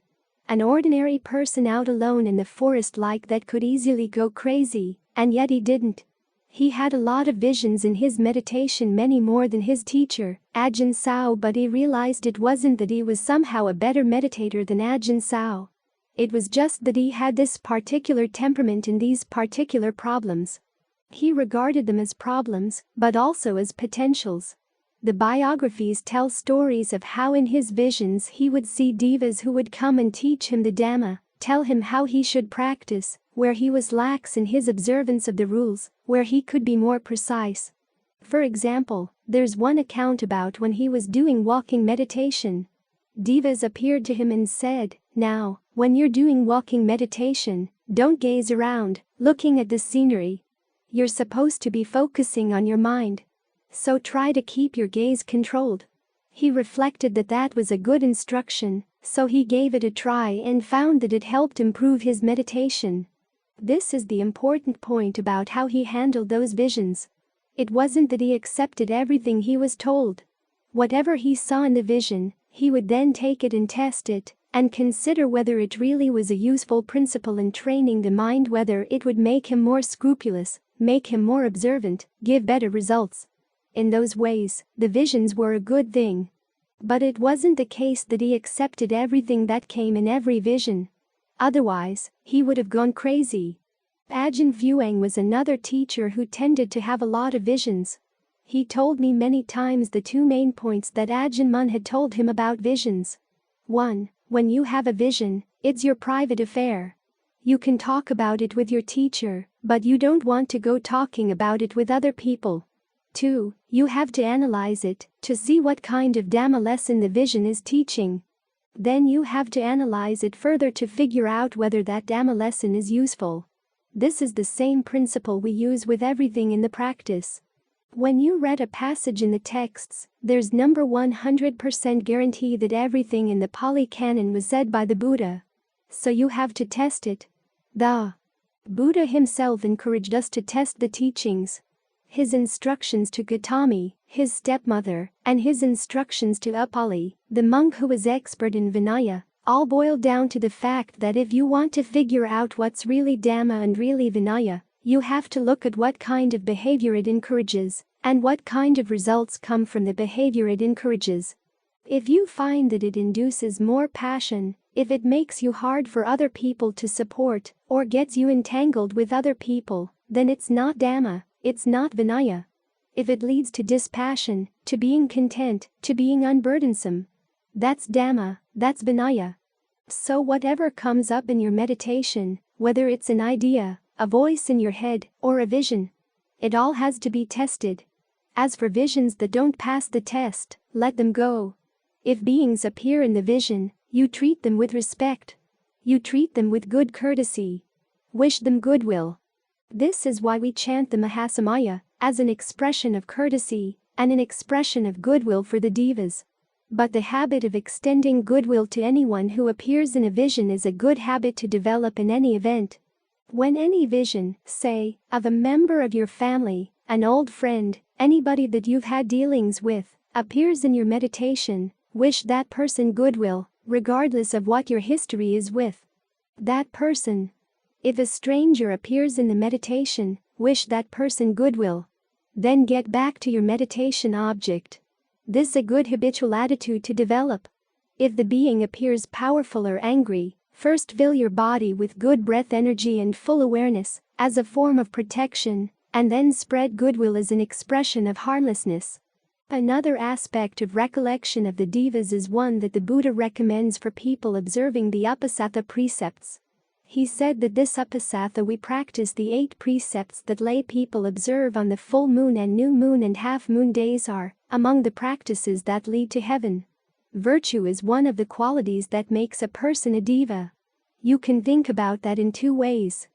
An ordinary person out alone in the forest like that could easily go crazy, and yet he didn't. He had a lot of visions in his meditation, many more than his teacher, Ajahn Sao, but he realized it wasn't that he was somehow a better meditator than Ajahn Sao. It was just that he had this particular temperament and these particular problems. He regarded them as problems, but also as potentials. The biographies tell stories of how in his visions he would see devas who would come and teach him the Dhamma, tell him how he should practice, where he was lax in his observance of the rules, where he could be more precise. For example, there's one account about when he was doing walking meditation. Devas appeared to him and said, "Now, when you're doing walking meditation, don't gaze around, looking at the scenery. You're supposed to be focusing on your mind. So try to keep your gaze controlled." He reflected that that was a good instruction, so he gave it a try and found that it helped improve his meditation. This is the important point about how he handled those visions. It wasn't that he accepted everything he was told. Whatever he saw in the vision, he would then take it and test it, and consider whether it really was a useful principle in training the mind, whether it would make him more scrupulous, make him more observant, give better results. In those ways, the visions were a good thing. But it wasn't the case that he accepted everything that came in every vision. Otherwise, he would have gone crazy. Ajahn Fuang was another teacher who tended to have a lot of visions. He told me many times the two main points that Ajahn Mun had told him about visions. 1. When you have a vision, it's your private affair. You can talk about it with your teacher, but you don't want to go talking about it with other people. 2. You have to analyze it, to see what kind of Dhamma lesson the vision is teaching. Then you have to analyze it further to figure out whether that Dhamma lesson is useful. This is the same principle we use with everything in the practice. When you read a passage in the texts, there's number 100% guarantee that everything in the Pali Canon was said by the Buddha. So you have to test it. The Buddha himself encouraged us to test the teachings. His instructions to Gautami, his stepmother, and his instructions to Upali, the monk who was expert in Vinaya, all boil down to the fact that if you want to figure out what's really Dhamma and really Vinaya, you have to look at what kind of behavior it encourages, and what kind of results come from the behavior it encourages. If you find that it induces more passion, if it makes you hard for other people to support, or gets you entangled with other people, then it's not Dhamma. It's not Vinaya. If it leads to dispassion, to being content, to being unburdensome, that's Dhamma, that's Vinaya. So whatever comes up in your meditation, whether it's an idea, a voice in your head, or a vision, it all has to be tested. As for visions that don't pass the test, let them go. If beings appear in the vision, you treat them with respect. You treat them with good courtesy. Wish them goodwill. This is why we chant the Mahasamaya, as an expression of courtesy, and an expression of goodwill for the devas. But the habit of extending goodwill to anyone who appears in a vision is a good habit to develop in any event. When any vision, say, of a member of your family, an old friend, anybody that you've had dealings with, appears in your meditation, wish that person goodwill, regardless of what your history is with that person. If a stranger appears in the meditation, wish that person goodwill. Then get back to your meditation object. This is a good habitual attitude to develop. If the being appears powerful or angry, first fill your body with good breath energy and full awareness, as a form of protection, and then spread goodwill as an expression of harmlessness. Another aspect of recollection of the devas is one that the Buddha recommends for people observing the Uposatha precepts. He said that this Uposatha we practice the 8 precepts that lay people observe on the full moon and new moon and half moon days are among the practices that lead to heaven. Virtue is one of the qualities that makes a person a deva. You can think about that in 2 ways.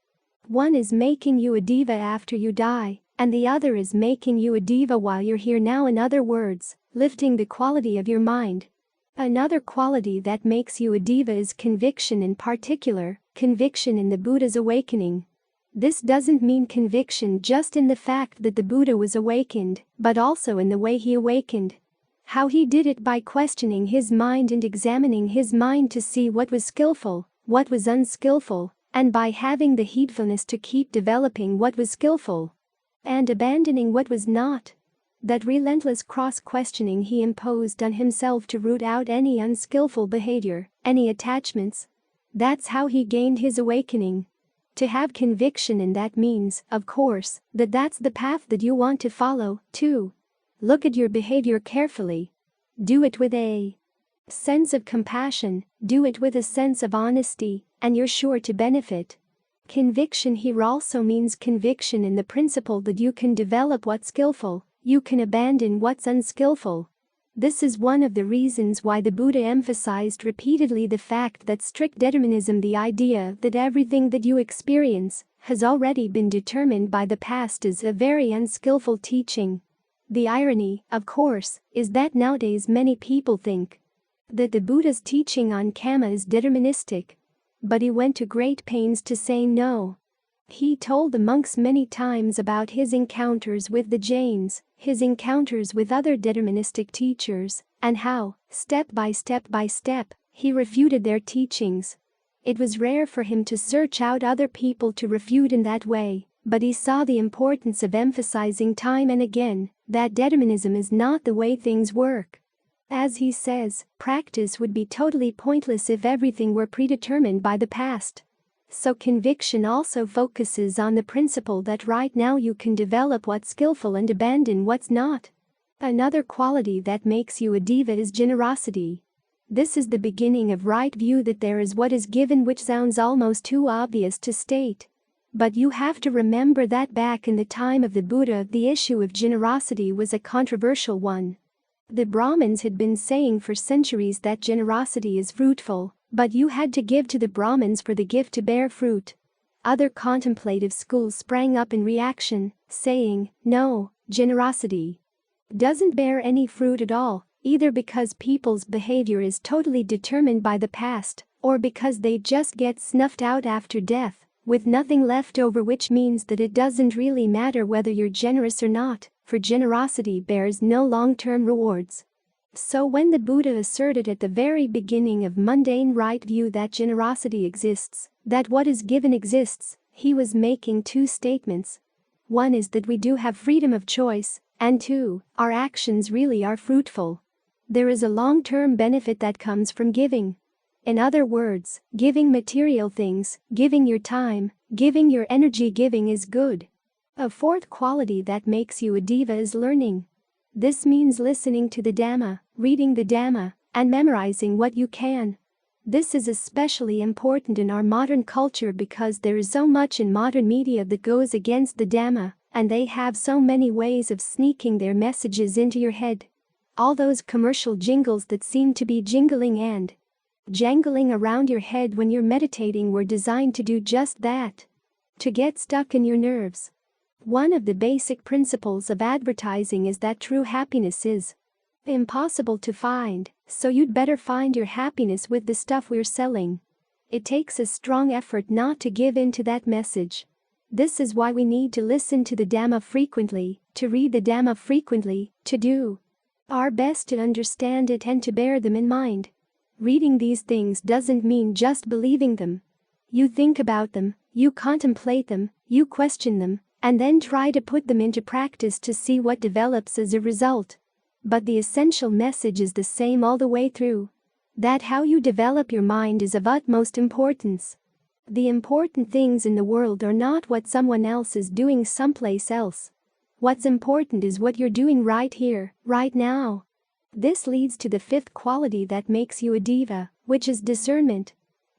One is making you a deva after you die, and the other is making you a deva while you're here now. In other words, lifting the quality of your mind. Another quality that makes you a deva is conviction, in particular, conviction in the Buddha's awakening. This doesn't mean conviction just in the fact that the Buddha was awakened, but also in the way he awakened. How he did it by questioning his mind and examining his mind to see what was skillful, what was unskillful, and by having the heedfulness to keep developing what was skillful and abandoning what was not. That relentless cross-questioning he imposed on himself to root out any unskillful behavior, any attachments. That's how he gained his awakening. To have conviction in that means, of course, that that's the path that you want to follow, too. Look at your behavior carefully. Do it with a sense of compassion, do it with a sense of honesty, and you're sure to benefit. Conviction here also means conviction in the principle that you can develop what's skillful, you can abandon what's unskillful. This is one of the reasons why the Buddha emphasized repeatedly the fact that strict determinism, the idea that everything that you experience has already been determined by the past, is a very unskillful teaching. The irony, of course, is that nowadays many people think that the Buddha's teaching on karma is deterministic. But he went to great pains to say no. He told the monks many times about his encounters with the Jains, his encounters with other deterministic teachers, and how, step by step, he refuted their teachings. It was rare for him to search out other people to refute in that way, but he saw the importance of emphasizing time and again that determinism is not the way things work. As he says, practice would be totally pointless if everything were predetermined by the past. So conviction also focuses on the principle that right now you can develop what's skillful and abandon what's not. Another quality that makes you a diva is generosity. This is the beginning of right view that there is what is given, which sounds almost too obvious to state. But you have to remember that back in the time of the Buddha, the issue of generosity was a controversial one. The Brahmins had been saying for centuries that generosity is fruitful, but you had to give to the Brahmins for the gift to bear fruit. Other contemplative schools sprang up in reaction, saying, no, generosity doesn't bear any fruit at all, either because people's behavior is totally determined by the past, or because they just get snuffed out after death, with nothing left over, which means that it doesn't really matter whether you're generous or not, for generosity bears no long-term rewards. So when the Buddha asserted at the very beginning of mundane right view that generosity exists, that what is given exists, he was making two statements. One is that we do have freedom of choice, and two, our actions really are fruitful. There is a long-term benefit that comes from giving. In other words, giving material things, giving your time, giving your energy, giving is good. A fourth quality that makes you a diva is learning. This means listening to the Dhamma, reading the Dhamma, and memorizing what you can. This is especially important in our modern culture because there is so much in modern media that goes against the Dhamma, and they have so many ways of sneaking their messages into your head. All those commercial jingles that seem to be jingling and jangling around your head when you're meditating were designed to do just that. To get stuck in your nerves. One of the basic principles of advertising is that true happiness is impossible to find, so you'd better find your happiness with the stuff we're selling. It takes a strong effort not to give in to that message. This is why we need to listen to the Dhamma frequently, to read the Dhamma frequently, to do our best to understand it and to bear them in mind. Reading these things doesn't mean just believing them. You think about them, you contemplate them, you question them, and then try to put them into practice to see what develops as a result. But the essential message is the same all the way through. That how you develop your mind is of utmost importance. The important things in the world are not what someone else is doing someplace else. What's important is what you're doing right here, right now. This leads to the fifth quality that makes you a diva, which is discernment.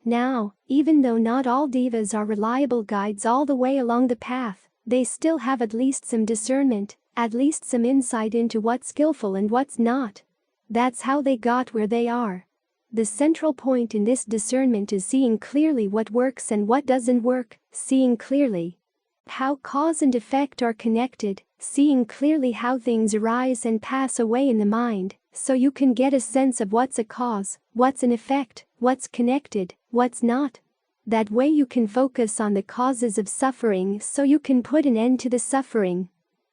Now, even though not all divas are reliable guides all the way along the path, they still have at least some discernment, at least some insight into what's skillful and what's not. That's how they got where they are. The central point in this discernment is seeing clearly what works and what doesn't work, seeing clearly how cause and effect are connected, seeing clearly how things arise and pass away in the mind, so you can get a sense of what's a cause, what's an effect, what's connected, what's not. That way you can focus on the causes of suffering so you can put an end to the suffering.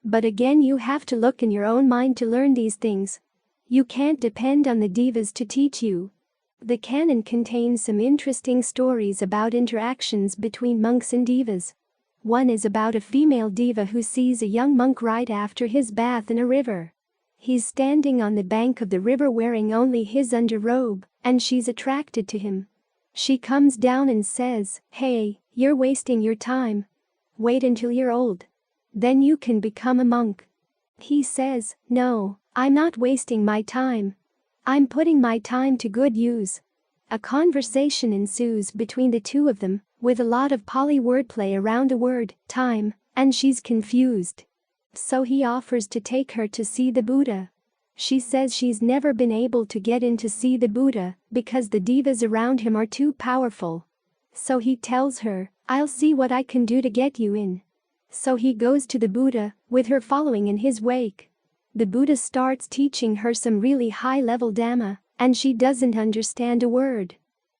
But again, you have to look in your own mind to learn these things. You can't depend on the divas to teach you. The canon contains some interesting stories about interactions between monks and divas. One is about a female diva who sees a young monk right after his bath in a river. He's standing on the bank of the river wearing only his underrobe, and she's attracted to him. She comes down and says, "Hey, you're wasting your time. Wait until you're old. Then you can become a monk." He says, "No, I'm not wasting my time. I'm putting my time to good use." A conversation ensues between the two of them, with a lot of Pali wordplay around the word, time, and she's confused. So he offers to take her to see the Buddha. She says she's never been able to get in to see the Buddha because the divas around him are too powerful. So he tells her, "I'll see what I can do to get you in." So he goes to the Buddha, with her following in his wake. The Buddha starts teaching her some really high-level Dhamma, and she doesn't understand a word.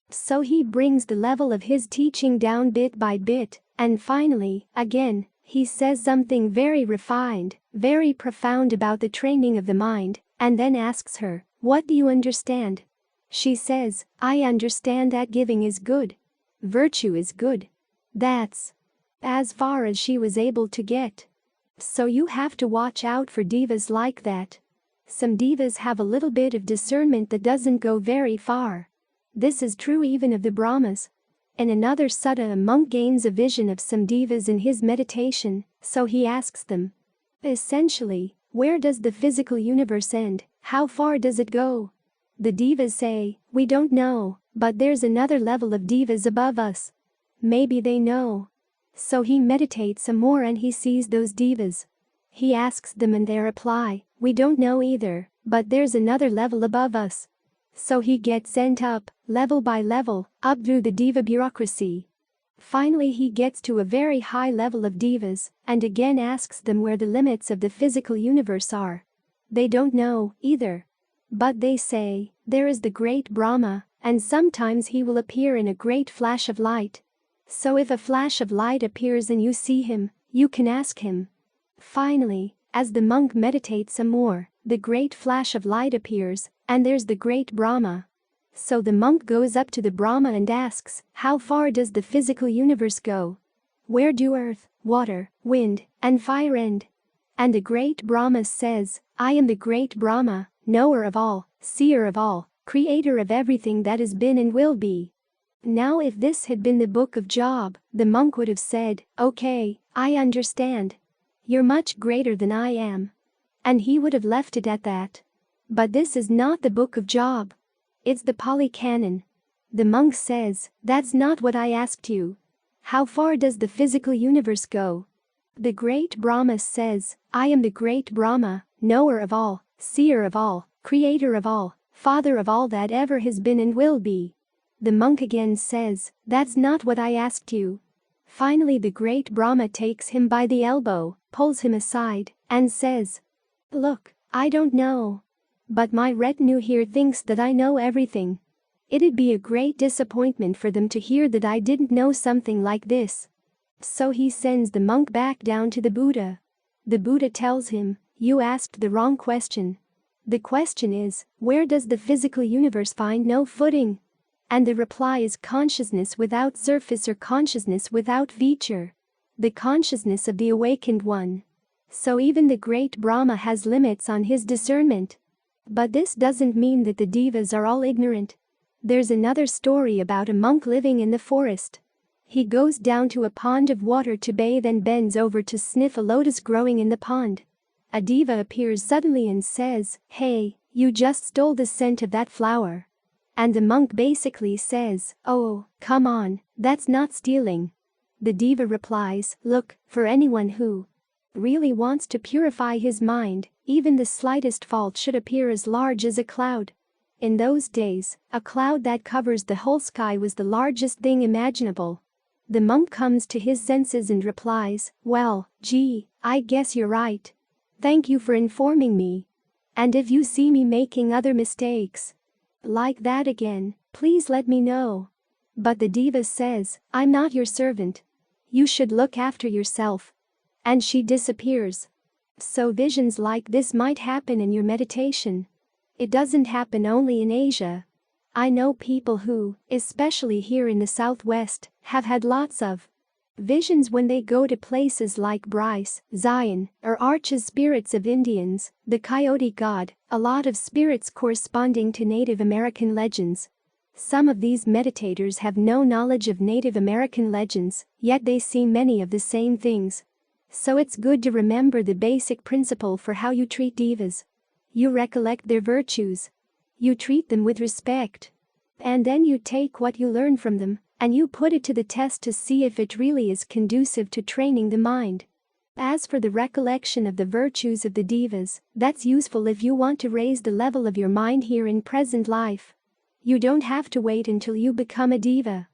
So he brings the level of his teaching down bit by bit, and finally, again, he says something very refined, very profound about the training of the mind, and then asks her, "What do you understand?" She says, "I understand that giving is good. Virtue is good." That's as far as she was able to get. So you have to watch out for divas like that. Some divas have a little bit of discernment that doesn't go very far. This is true even of the Brahmas. In another sutta, a monk gains a vision of some divas in his meditation, so he asks them, essentially, where does the physical universe end? How far does it go? The divas say, we don't know, but there's another level of divas above us. Maybe they know. So he meditates some more and he sees those divas. He asks them and they reply, we don't know either, but there's another level above us. So he gets sent up, level by level, up through the diva bureaucracy. Finally he gets to a very high level of divas, and again asks them where the limits of the physical universe are. They don't know, either. But they say, there is the great Brahma, and sometimes he will appear in a great flash of light. So if a flash of light appears and you see him, you can ask him. Finally, as the monk meditates some more, the great flash of light appears, and there's the great Brahma. So the monk goes up to the Brahma and asks, how far does the physical universe go? Where do earth, water, wind, and fire end? And the great Brahma says, I am the great Brahma, knower of all, seer of all, creator of everything that has been and will be. Now if this had been the book of Job, the monk would have said, okay, I understand. You're much greater than I am. And he would have left it at that. But this is not the book of Job. It's the Pali Canon. The monk says, that's not what I asked you. How far does the physical universe go? The great Brahma says, I am the great Brahma, knower of all, seer of all, creator of all, father of all that ever has been and will be. The monk again says, that's not what I asked you. Finally the great Brahma takes him by the elbow, pulls him aside, and says, look, I don't know. But my retinue here thinks that I know everything. It'd be a great disappointment for them to hear that I didn't know something like this. So he sends the monk back down to the Buddha. The Buddha tells him, you asked the wrong question. The question is, where does the physical universe find no footing? And the reply is consciousness without surface or consciousness without feature. The consciousness of the awakened one. So even the great Brahma has limits on his discernment. But this doesn't mean that the divas are all ignorant. There's another story about a monk living in the forest. He goes down to a pond of water to bathe and bends over to sniff a lotus growing in the pond. A diva appears suddenly and says, hey, you just stole the scent of that flower. And the monk basically says, oh, come on, that's not stealing. The diva replies, look, for anyone who really wants to purify his mind, even the slightest fault should appear as large as a cloud. In those days, a cloud that covers the whole sky was the largest thing imaginable. The monk comes to his senses and replies, well, gee, I guess you're right. Thank you for informing me. And if you see me making other mistakes like that again, please let me know. But the diva says, I'm not your servant. You should look after yourself. And she disappears. So visions like this might happen in your meditation. It doesn't happen only in Asia. I know people who, especially here in the Southwest, have had lots of visions when they go to places like Bryce, Zion, or Arches spirits of Indians, the coyote god, a lot of spirits corresponding to Native American legends. Some of these meditators have no knowledge of Native American legends, yet they see many of the same things. So it's good to remember the basic principle for how you treat divas. You recollect their virtues. You treat them with respect. And then you take what you learn from them, and you put it to the test to see if it really is conducive to training the mind. As for the recollection of the virtues of the divas, that's useful if you want to raise the level of your mind here in present life. You don't have to wait until you become a diva.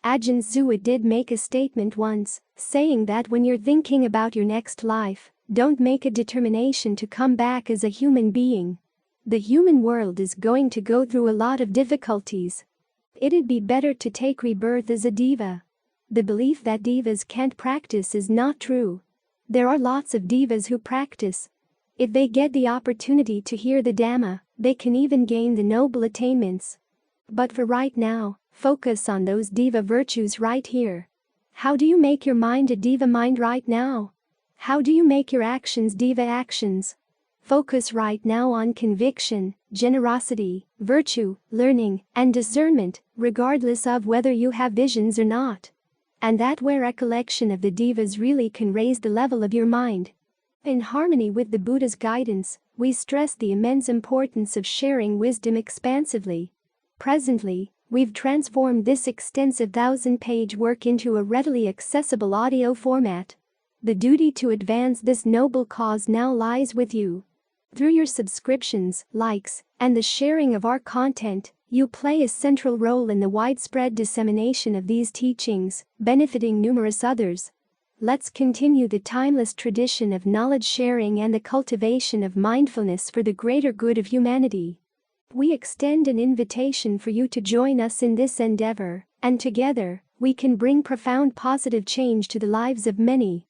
Ajahn Suwat did make a statement once, saying that when you're thinking about your next life, don't make a determination to come back as a human being. The human world is going to go through a lot of difficulties. It'd be better to take rebirth as a diva. The belief that divas can't practice is not true. There are lots of divas who practice. If they get the opportunity to hear the Dhamma, they can even gain the noble attainments. But for right now, focus on those diva virtues right here. How do you make your mind a diva mind right now? How do you make your actions diva actions? Focus right now on conviction, generosity, virtue, learning, and discernment, regardless of whether you have visions or not. And that where recollection of the divas really can raise the level of your mind. In harmony with the Buddha's guidance, we stress the immense importance of sharing wisdom expansively. Presently, we've transformed this extensive 1,000-page work into a readily accessible audio format. The duty to advance this noble cause now lies with you. Through your subscriptions, likes, and the sharing of our content, you play a central role in the widespread dissemination of these teachings, benefiting numerous others. Let's continue the timeless tradition of knowledge sharing and the cultivation of mindfulness for the greater good of humanity. We extend an invitation for you to join us in this endeavor, and together, we can bring profound positive change to the lives of many.